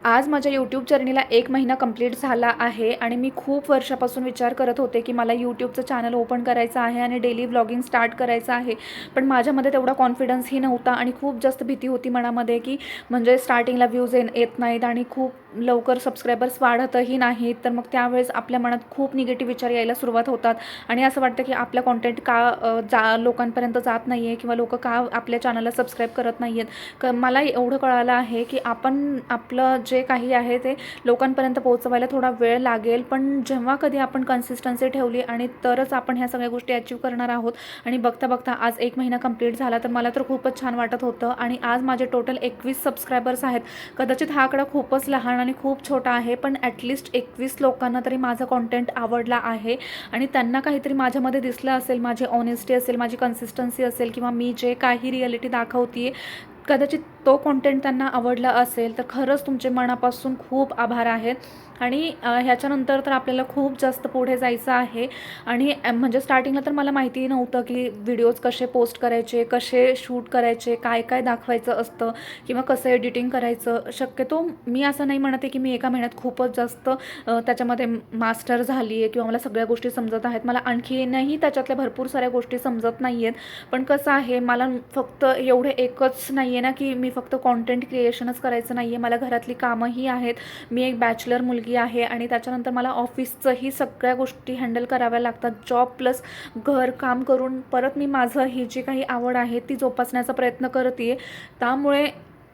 आज माझ्या यूट्यूब जर्नीला 1 महिना कंप्लीट झाला आहे आणि मी खूप वर्षापासून विचार करत होते की मला यूट्यूबचं चॅनल ओपन करायचं आहे आणि डेली व्लॉगिंग स्टार्ट करायचं आहे. पण माझ्यामध्ये तेवढा कॉन्फिडन्सही नव्हता आणि खूप जास्त भीती होती मनामध्ये की म्हणजे स्टार्टिंगला व्ह्यूज येत नाहीत आणि खूप लवकर सबस्क्रायबर्स वाढतही नाहीत. तर मग त्यावेळेस आपल्या मनात खूप निगेटिव्ह विचार यायला सुरुवात होतात आणि असं वाटतं की आपल्या कॉन्टेंट का लोकांपर्यंत जात नाही आहे किंवा लोक का आपल्या चॅनलला सबस्क्राईब करत नाही आहेत. मला एवढं कळालं आहे की आपण आपलं जे काही आहे ते लोकांपर्यंत पोहोचवायला थोडा वेळ लागेल, पण जेव्हा कधी आपण कन्सिस्टन्सी ठेवली आणि तरच आपण ह्या सगळ्या गोष्टी अचीव करणार आहोत. आणि बघता बघता आज 1 महिना कंप्लीट झाला, तर मला तर खूपच छान वाटत होतं. आणि आज माझे टोटल 21 सबस्क्रायबर्स आहेत. कदाचित हा आकडा खूपच लहान आणि खूप छोटा आहे, पण ॲटलिस्ट 21 लोकांना तरी माझं कॉन्टेंट आवडला आहे आणि त्यांना काहीतरी माझ्यामध्ये दिसलं असेल, माझी ऑनेस्टी असेल, माझी कन्सिस्टन्सी असेल किंवा मी जे काही रिॲलिटी दाखवते कदाचित तो कॉन्टेंट त्यांना आवडला असेल. तर खरंच तुमचे मनापासून खूप आभार आहेत. आणि ह्याच्यानंतर तर आपल्याला खूप जास्त पुढे जायचं आहे. आणि म्हणजे स्टार्टिंगला तर मला माहिती नव्हतं की व्हिडिओज कसे पोस्ट करायचे, कसे शूट करायचे, काय काय दाखवायचं असतं किंवा कसं एडिटिंग करायचं. शक्यतो मी असं नाही म्हणते की मी एका महिन्यात खूपच जास्त त्याच्यामध्ये मास्टर झाली आहे किंवा मला सगळ्या गोष्टी समजत आहेत. मला आणखीनही त्याच्यातल्या भरपूर साऱ्या गोष्टी समजत नाही आहेत. पण कसं आहे, मला फक्त एवढे एकच नाही आहे ना की मी फक्त कॉन्टेंट क्रिएशनच करायचं नाही आहे. मला घरातली कामंही आहेत. मी एक बॅचलर मुलगी आहे आणि त्याच्यानंतर मला ऑफिसचंही सगळ्या गोष्टी हँडल कराव्या लागतात. जॉब प्लस घर काम करून परत मी माझं ही जी काही आवड आहे ती जोपासण्याचा प्रयत्न करते. त्यामुळे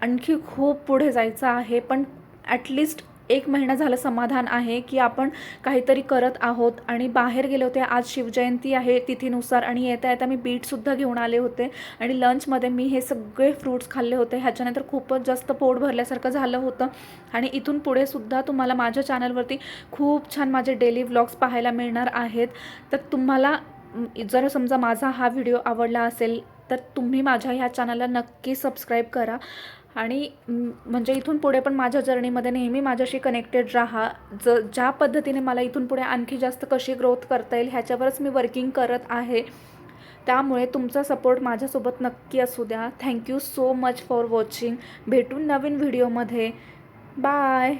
आणखी खूप पुढे जायचं आहे. पण ॲटलिस्ट 1 महिना झालं समाधान आहे की आपण काहीतरी करत आहोत. आणि बाहेर गेले होते, आज शिवजयंती आहे तिथीनुसार, आणि येता येता मी बीटसुद्धा घेऊन आले होते आणि लंचमध्ये मी हे सगळे फ्रूट्स खाल्ले होते. ह्याच्यानंतर खूपच जास्त पोट भरल्यासारखं झालं होतं. आणि इथून पुढे सुद्धा तुम्हाला माझ्या चॅनलवरती खूप छान माझे डेली व्लॉग्स पाहायला मिळणार आहेत. तर तुम्हाला जर समजा माझा हा व्हिडिओ आवडला असेल तर तुम्ही माझ्या ह्या चॅनलला नक्की सबस्क्राईब करा. आणि म्हणजे इथून पुढे पण माझ्या जर्नीमध्ये नेहमी माझ्याशी कनेक्टेड राहा. ज्या पद्धतीने मला इथून पुढे आणखी जास्त कशी ग्रोथ करता येईल ह्याच्यावरच मी वर्किंग करत आहे. त्यामुळे तुमचा सपोर्ट माझ्यासोबत नक्की असू द्या. Thank you so much for watching. भेटून नवीन व्हिडिओमध्ये. बाय.